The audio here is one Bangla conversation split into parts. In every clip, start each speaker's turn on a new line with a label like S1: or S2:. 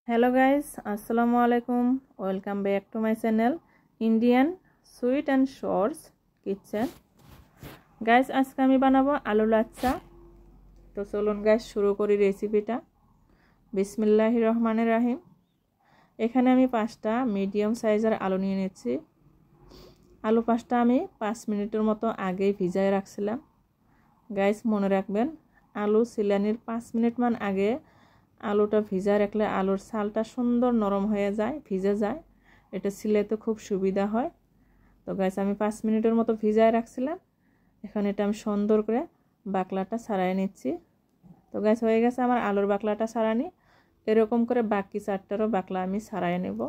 S1: Hello guys, assalamu alaikum. Welcome back to my channel Indian Sweet and Shorts Kitchen. Guys, আজকে আমি বানাবো আলু লাচ্ছা। তো চলুন গাইস শুরু করি রেসিপিটা। বিসমিল্লাহির রহমানির রহিম। এখানে আমি 5টা মিডিয়াম সাইজের আলু নিয়ে নিয়েছি। আলু 5টা আমি 5 মিনিটের মতো আগেই ভিজায় রাখছিলাম। গাইস মনে রাখবেন, আলু সিলানির 5 মিনিট মান আগে আলুটা ভিজা রাখলে আলুর ছালটা সুন্দর নরম হয়ে যায়, ভিজে যায়। এটা সিলাইতে খুব সুবিধা হয়। তো গাইস আমি 5 মিনিটের মতো ভিজায় রাখছিলাম। এখন এটা আমি সুন্দর করে বাকলাটা ছাড়াই নিচ্ছি। তো গাইস হয়ে গেছে আমার আলুর বাকলাটা ছাড়ানি। এরকম করে বাকি 4টারও বাকলা আমি ছাড়াই নেব।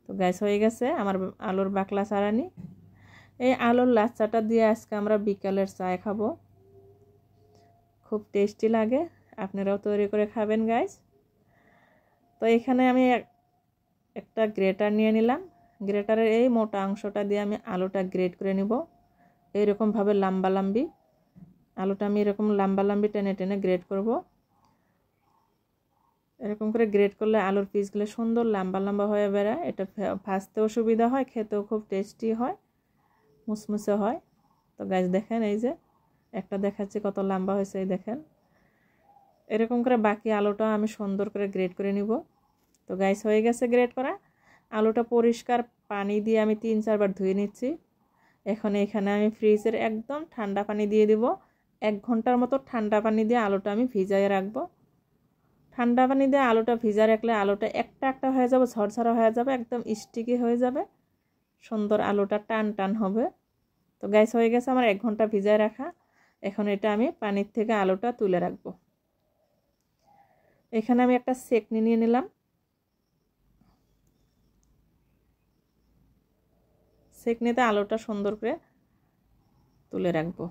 S1: তো গাইস হয়ে গেছে আমার আলুর বাকলা ছাড়ানি। এই আলুর লাচ্চাটা দিয়ে আজকে আমরা বিকালের চা খাবো। খুব টেস্টি লাগে, আপনারাও তৈরি করে খাবেন গাইস। তো এখানে আমি একটা গ্রেটার নিয়ে নিলাম। গ্রেটারের এই মোটা অংশটা দিয়ে আমি আলুটা গ্রেট করে নিব। এইরকম ভাবে লম্বা লম্বি আলুটা আমি এরকম লম্বা লম্বি টেনে টেনে গ্রেট করব। এরকম করে গ্রেট করলে আলুর পিসগুলো সুন্দর লম্বা লম্বা হয়ে বেরোয়। এটা ভাজতেও সুবিধা হয়, খেতেও খুব টেস্টি হয়, মুসমুসে হয়। তো গাইস দেখেন, এই যে একটা দেখাচ্ছি কত লম্বা হয়েছে, এই দেখেন। এরকম করে বাকি আলুটা আমি সুন্দর করে গ্রেট করে নিব। তো গাইস হয়ে গেছে গ্রেট করা। আলুটা পরিষ্কার পানি দিয়ে আমি 3-4 বার ধুয়ে নিচ্ছি। এখন এখানে আমি ফ্রিজের একদম ঠান্ডা পানি দিয়ে দিব। 1 ঘন্টার মতো ঠান্ডা পানি দিয়ে আলুটা আমি ভিজায় রাখবো। ঠান্ডা পানি দিয়ে আলুটা ভিজা রাখলে আলুটা একটা একটা হয়ে যাবে, ঝরঝরা হয়ে যাবে, একদম স্টিকি হয়ে যাবে, সুন্দর আলুটা টান টান হবে। তো গাইস হয়ে গেছে আমার 1 ঘন্টা ভিজায় রাখা। এখন এটা আমি পানির থেকে আলুটা তুলে রাখবো। এখানে আমি একটা সেকনি নিয়ে নিলাম। সেকনিতে আলুটা সুন্দর করে তুলে রাখবো।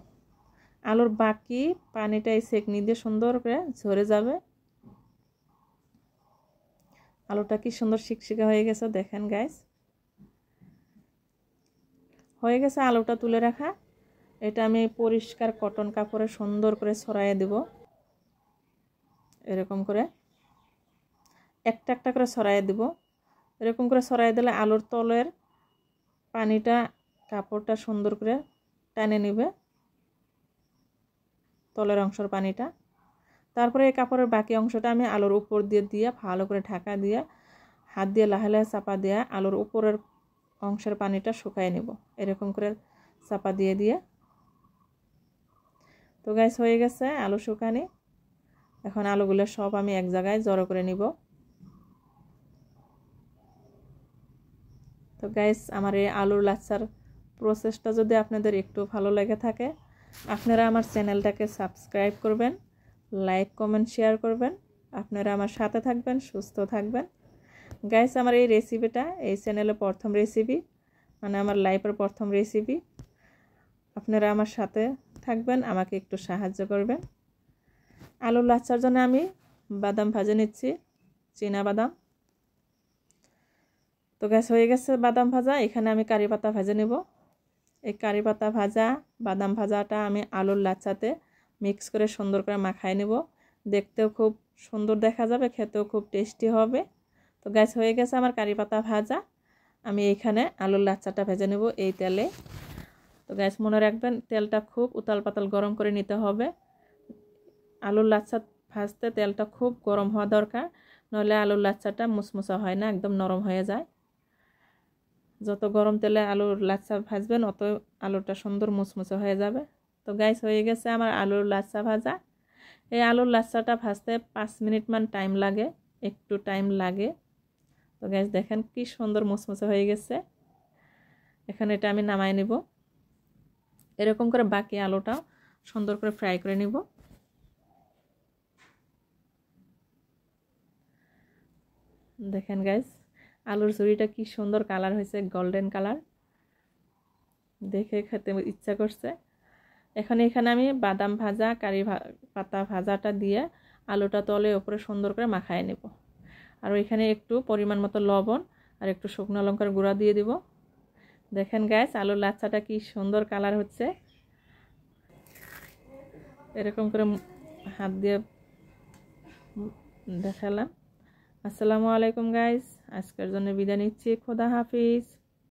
S1: আলুর বাকি পানিটা এই সেকনি দিয়ে সুন্দর করে ঝরে যাবে। আলুটা কি সুন্দর শিকশিকা হয়ে গেছে দেখেন গাইস। হয়ে গেছে আলুটা তুলে রাখা। এটা আমি পরিষ্কার কটন কাপড়ে সুন্দর করে ছড়াইয়ে দেব। এরকম করে একটা একটা করে ছড়াইয়ে দেব। এরকম করে ছড়াইয়ে দিলে আলুর তলের পানিটা কাপড়টা সুন্দর করে টেনে নেবে, তলের অংশের পানিটা। তারপরে এই কাপড়ের বাকি অংশটা আমি আলুর উপর দিয়ে ভালো করে ঢাকা দিয়ে হাত দিয়ে লাহে লাহে চাপা দিয়ে আলুর উপরের অংশের পানিটা শুকায় নেব। এরকম করে চাপা দিয়ে তো গাইস হয়ে গেছে আলু শুকানি। এখন আলুগুলো সব আমি এক জায়গায় জড়ো করে নিব। তো গাইস আমার এই আলুর লাচ্চার প্রসেসটা যদি আপনাদের একটু ভালো লেগে থাকে, আপনারা আমার চ্যানেলটাকে সাবস্ক্রাইব করবেন, লাইক কমেন্ট শেয়ার করবেন। আপনারা আমার সাথে থাকবেন, সুস্থ থাকবেন। গাইস আমার এই রেসিপিটা এই চ্যানেলে প্রথম রেসিপি, মানে আমার লাইফের প্রথম রেসিপি। আপনারা আমার সাথে থাকবেন, আমাকে একটু সাহায্য করবেন। আলুর লাচ্চার জন্য আমি বাদাম ভেজে নিচ্ছি, চীনা বাদাম। তো গ্যাস হয়ে গেছে বাদাম ভাজা। এখানে আমি কারি পাতা ভেজে নেব। এই কারি পাতা ভাজা বাদাম ভাজাটা আমি আলুর লাচ্চাতে মিক্স করে সুন্দর করে মাখায় নেব। দেখতেও খুব সুন্দর দেখা যাবে, খেতেও খুব টেস্টি হবে। তো গ্যাস হয়ে গেছে আমার কারি পাতা ভাজা। আমি এইখানে আলুর লাচ্চাটা ভেজে নেব এই তেলে। তো গ্যাস মনে রাখবেন, তেলটা খুব উতাল পাতাল গরম করে নিতে হবে। আলুর লাচ্চা ভাজতে তেলটা খুব গরম হওয়া দরকার, নইলে আলুর লাচ্চাটা মুসমুসা হয় না, একদম নরম হয়ে যায়। যত গরম তেলে আলুর লাচ্চা ভাজবেন অত আলুটা সুন্দর মুসমুসে হয়ে যাবে। তো গাইস হয়ে গেছে আমার আলুর লাচ্চা ভাজা। এই আলুর লাচ্চাটা ভাজতে 5 মিনিট মান টাইম লাগে, একটু টাইম লাগে। তো গাইস দেখেন কি সুন্দর মুসমুসে হয়ে গেছে। এখন এটা আমি নামাই নেব। এরকম করে বাকি আলুটাও সুন্দর করে ফ্রাই করে নিব। দেখেন গাইস আলুর ঝুড়িটা কি সুন্দর কালার হয়েছে, গোল্ডেন কালার, দেখে খেতে ইচ্ছা করছে। এখন এখানে আমি বাদাম ভাজা কারি পাতা ভাজাটা দিয়ে আলুটা তলে উপরে সুন্দর করে মাখায় নেব। আর ওইখানে একটু পরিমাণ মতো লবণ আর একটু শুকনো লঙ্কার গুঁড়া দিয়ে দিব। দেখেন গাইস আলুর লাচ্চাটা কি সুন্দর কালার হচ্ছে। এরকম করে হাত দিয়ে দেখালাম। আসসালামু আলাইকুম গাইস, আজকের জন্য বিদায় নিচ্ছি। খোদা হাফিজ।